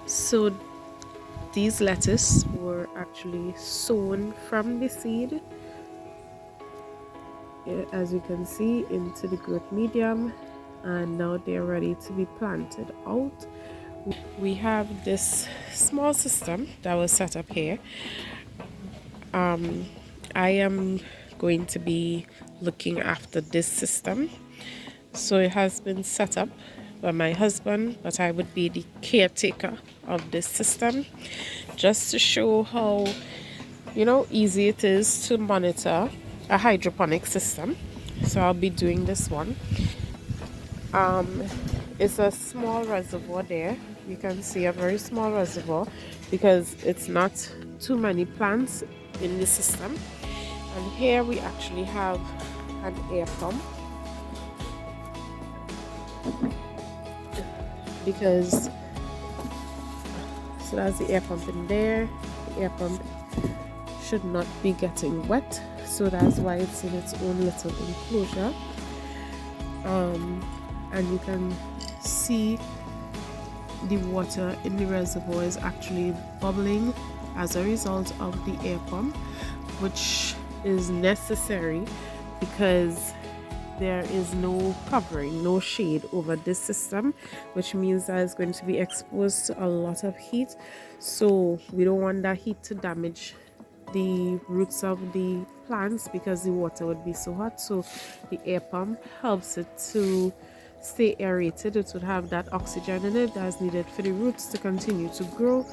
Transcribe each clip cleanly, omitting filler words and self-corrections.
So these lettuce were actually sown from the seed, as you can see, into the growth medium, and now they're ready to be planted out. We have this small system that was set up here. I am going to be looking after this system. So it has been set up by my husband, but I would be the caretaker of this system, just to show how easy it is to monitor a hydroponic system. So I'll be doing this one. It's a small reservoir there. You can see a very small reservoir because it's not too many plants in the system. And here we actually have an air pump, because so that's the air pump in there. The air pump should not be getting wet, so that's why it's in its own little enclosure. And you can see the water in the reservoir is actually bubbling as a result of the air pump, which is necessary because there is no covering, no shade over this system, which means that it's going to be exposed to a lot of heat. So we don't want that heat to damage the roots of the plants because the water would be so hot. So the air pump helps it to stay aerated. It would have that oxygen in it that's needed for the roots to continue to grow.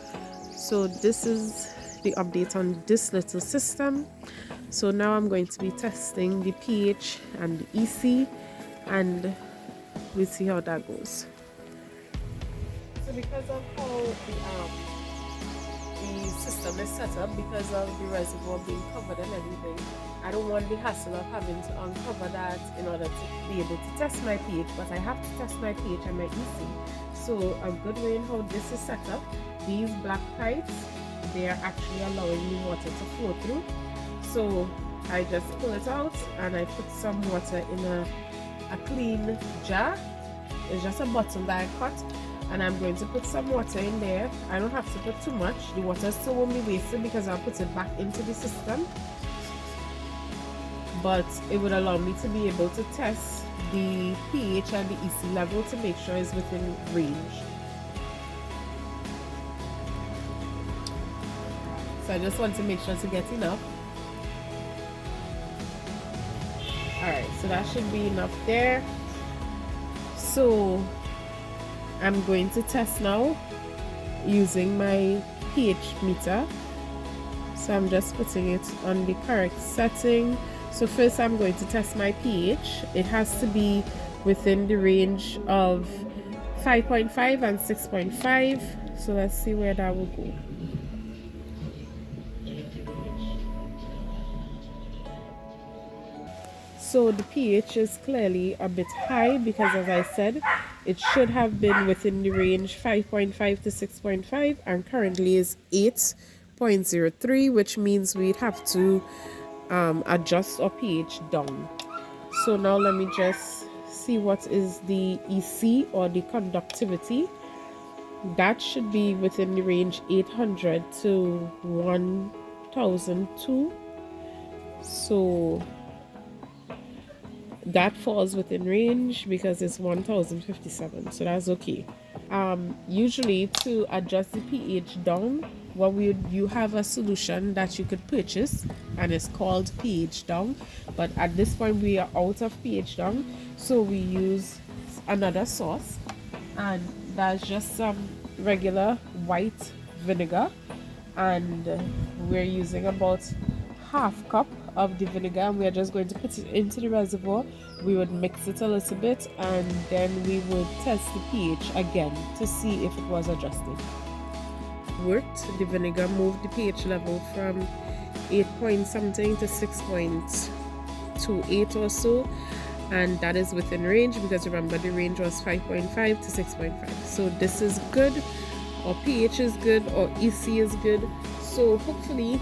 So this is the update on this little system. So now I'm going to be testing the pH and the EC, and we'll see how that goes. So because of how the system is set up, because of the reservoir being covered and everything, I don't want the hassle of having to uncover that in order to be able to test my pH, but I have to test my pH and my EC. So a good way in how this is set up, these black pipes, they are actually allowing the water to flow through. So I just pull it out and I put some water in a clean jar. It's just a bottle that I cut, and I'm going to put some water in there. I don't have to put too much. The water still won't be wasted because I'll put it back into the system, but it would allow me to be able to test the pH and the EC level to make sure it's within range. So I just want to make sure to get enough. Alright, so that should be enough there. So I'm going to test now using my pH meter. So I'm just putting it on the correct setting. So first I'm going to test my pH. It has to be within the range of 5.5 and 6.5. So let's see where that will go. So the pH is clearly a bit high because, as I said, it should have been within the range 5.5 to 6.5, and currently is 8.03, which means we'd have to adjust our pH down. So now let me just see what is the EC, or the conductivity. That should be within the range 800 to 1002. So that falls within range because it's 1057, so that's okay. Usually to adjust the pH down, you have a solution that you could purchase, and it's called pH down, but at this point we are out of pH down, so we use another sauce, and that's just some regular white vinegar, and we're using about half cup of the vinegar, and we are just going to put it into the reservoir. We would mix it a little bit, and then we would test the pH again to see if it was adjusted. Worked. The vinegar moved the pH level from 8 point something to 6.28 or so, and that is within range because remember the range was 5.5 to 6.5. So this is good. Our pH is good, our EC is good, so hopefully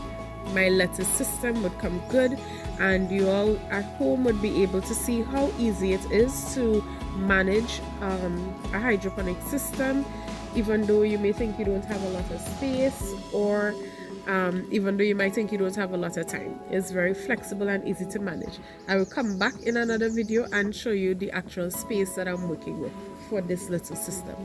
my lettuce system would come good, and you all at home would be able to see how easy it is to manage a hydroponic system. even though you may think you don't have a lot of space, or even though you might think you don't have a lot of time. It's very flexible and easy to manage. I will come back in another video and show you the actual space that I'm working with for this little system.